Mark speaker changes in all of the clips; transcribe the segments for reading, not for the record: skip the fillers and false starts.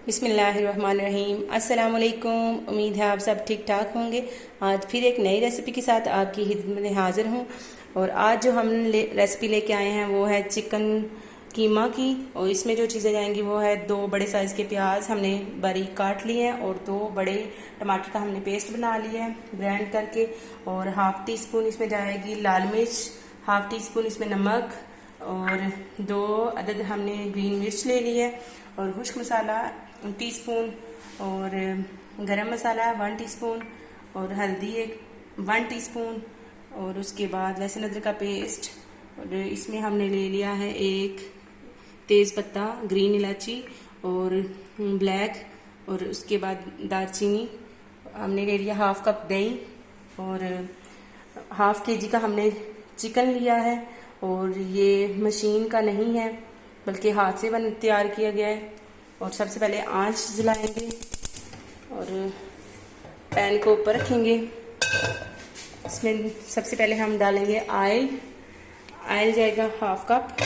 Speaker 1: बिस्मिल्लाहिर्रहमानिर्रहीम। अस्सलाम वालेकुम। उम्मीद है आप सब ठीक ठाक होंगे। आज फिर एक नई रेसिपी के साथ आपकी खिदमत में हाजिर हूँ। और आज जो हम रेसिपी लेके आए हैं वो है चिकन कीमा की। और इसमें जो चीज़ें जाएंगी वो है 2 बड़े साइज़ के प्याज हमने बारीक काट लिए हैं और 2 बड़े टमाटर का हमने पेस्ट बना लिया है ग्राइंड करके। और हाफ़ टी स्पून इसमें जाएगी लाल मिर्च, हाफ़ टी स्पून इसमें नमक और 2 अदद हमने ग्रीन मिर्च ले ली है। और खुश्क मसाला टीस्पून और गरम मसाला 1 टीस्पून और हल्दी 1 टीस्पून। और उसके बाद लहसुन अदरक का पेस्ट। और इसमें हमने ले लिया है 1 तेज़ पत्ता, ग्रीन इलायची और ब्लैक। और उसके बाद दालचीनी हमने ले लिया, हाफ कप दही और हाफ केजी का हमने चिकन लिया है। और ये मशीन का नहीं है बल्कि हाथ से तैयार किया गया है। और सबसे पहले आंच जलाएंगे और पैन को ऊपर रखेंगे। इसमें सबसे पहले हम डालेंगे ऑयल। ऑयल जाएगा हाफ कप।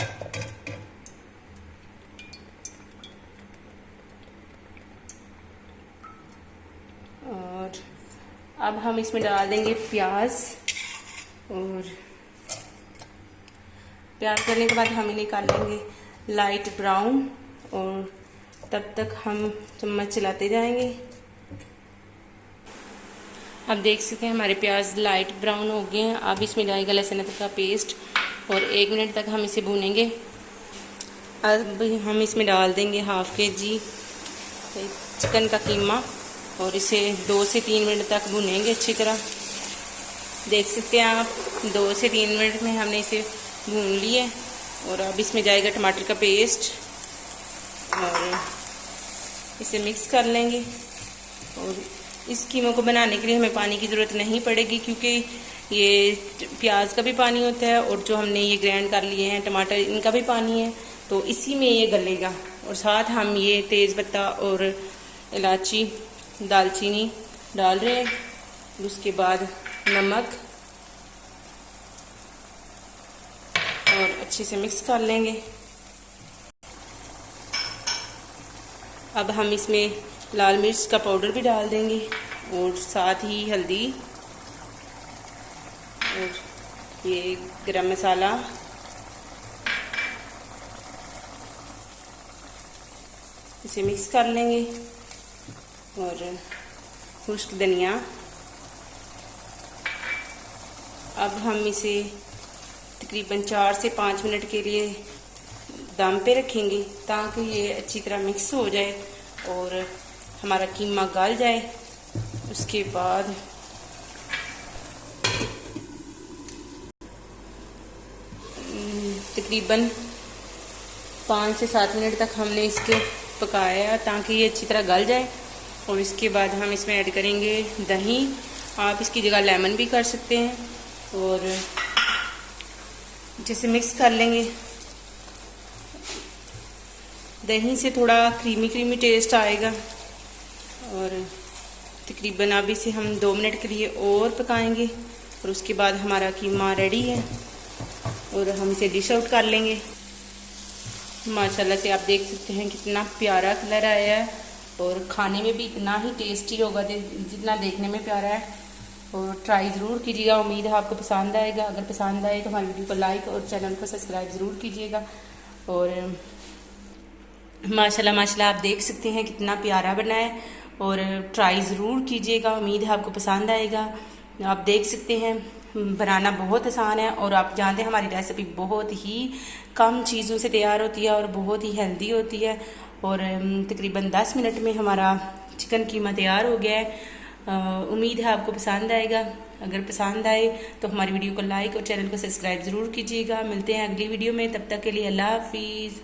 Speaker 1: और अब हम इसमें डाल देंगे प्याज। और प्याज करने के बाद हम इन्हें कर लेंगे लाइट ब्राउन। और तब तक हम चम्मच चलाते जाएंगे। अब देख सकते हैं हमारे प्याज लाइट ब्राउन हो गए हैं। अब इसमें जाएगा लहसुन अदरक का पेस्ट और 1 मिनट तक हम इसे भूनेंगे। अब हम इसमें डाल देंगे हाफ केजी चिकन का कीमा और इसे 2 से 3 मिनट तक भूनेंगे अच्छी तरह। देख सकते हैं आप 2 से 3 मिनट में हमने इसे भून लिए। और अब इसमें जाएगा टमाटर का पेस्ट और इसे मिक्स कर लेंगे। और इस कीमा को बनाने के लिए हमें पानी की ज़रूरत नहीं पड़ेगी क्योंकि ये प्याज का भी पानी होता है और जो हमने ये ग्राइंड कर लिए हैं टमाटर इनका भी पानी है, तो इसी में ये गलेगा। और साथ हम ये तेज़ पत्ता और इलायची, दालचीनी डाल रहे हैं। उसके बाद नमक और अच्छे से मिक्स कर लेंगे। अब हम इसमें लाल मिर्च का पाउडर भी डाल देंगे और साथ ही हल्दी और ये गरम मसाला। इसे मिक्स कर लेंगे। और खुश्क धनिया। अब हम इसे तकरीबन 4 से 5 मिनट के लिए दम पे रखेंगे ताकि ये अच्छी तरह मिक्स हो जाए और हमारा कीमा गल जाए। उसके बाद तकरीबन 5 से 7 मिनट तक हमने इसके पकाया ताकि ये अच्छी तरह गल जाए। और इसके बाद हम इसमें ऐड करेंगे दही। आप इसकी जगह लेमन भी कर सकते हैं। और जैसे मिक्स कर लेंगे। दही से थोड़ा क्रीमी क्रीमी टेस्ट आएगा। और तकरीबन अब इसे हम 2 मिनट के लिए और पकाएंगे। और उसके बाद हमारा कीमा रेडी है और हम इसे डिश आउट कर लेंगे। माशाल्लाह से आप देख सकते हैं कितना प्यारा कलर आया है और खाने में भी इतना ही टेस्टी होगा जितना देखने में प्यारा है। और ट्राई ज़रूर कीजिएगा। उम्मीद है आपको पसंद आएगा। अगर पसंद आए तो हमारी वीडियो को लाइक और चैनल को सब्सक्राइब ज़रूर कीजिएगा। और माशाल्लाह माशाल्लाह आप देख सकते हैं कितना प्यारा बना है। और ट्राई ज़रूर कीजिएगा। उम्मीद है आपको पसंद आएगा। आप देख सकते हैं बनाना बहुत आसान है और आप जानते हैं हमारी रेसिपी बहुत ही कम चीज़ों से तैयार होती है और बहुत ही हेल्दी होती है। और तकरीबन 10 मिनट में हमारा चिकन कीमा तैयार हो गया है। उम्मीद है आपको पसंद आएगा। अगर पसंद आए तो हमारी वीडियो को लाइक और चैनल को सब्सक्राइब ज़रूर कीजिएगा। मिलते हैं अगली वीडियो में। तब तक के लिए अल्लाह हाफिज़।